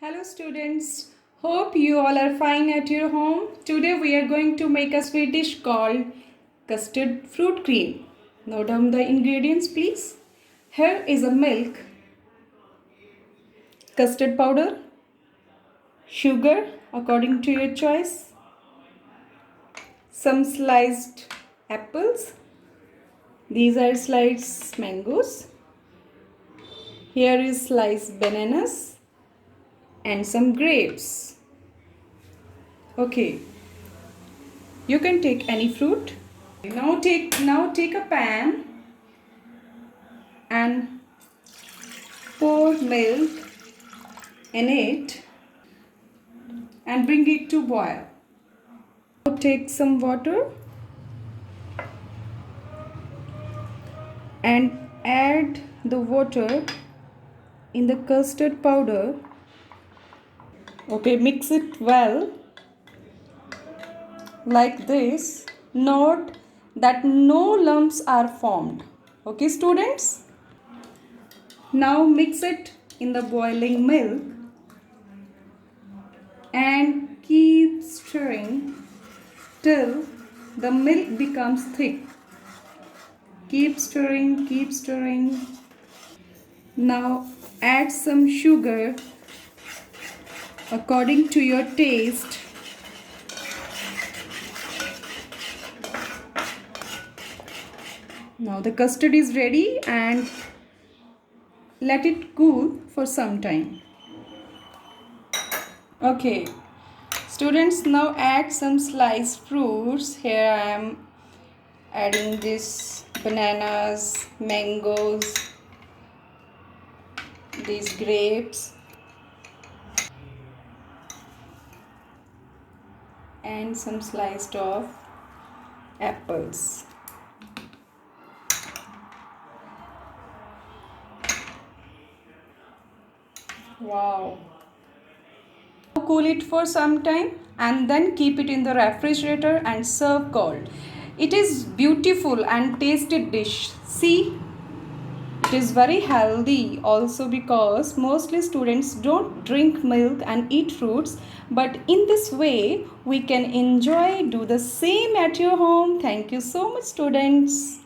Hello students, hope you all are fine at your home. Today we are going to make a sweet dish called custard fruit cream. Note down the ingredients please. Here is a milk, custard powder, sugar according to your choice, some sliced apples. These are sliced mangoes. Here is sliced bananas and some grapes. Okay, you can take any fruit. Now take a pan and pour milk in it and bring it to boil. Now take some water and add the water in the custard powder. Okay, mix it well like this. Note that no lumps are formed. Okay, students? Now mix it in the boiling milk and keep stirring till the milk becomes thick. Keep stirring, keep stirring. Now add some sugar according to your taste. Now the custard is ready and let it cool for some time. Okay, students, now add some sliced fruits. Here I am adding this bananas, mangoes, these grapes and some sliced off apples. Wow. Cool it for some time and then keep it in the refrigerator and serve cold. It is beautiful and tasty dish. See, it is very healthy also because mostly students don't drink milk and eat fruits, but in this way we can enjoy, do the same at your home. Thank you so much students.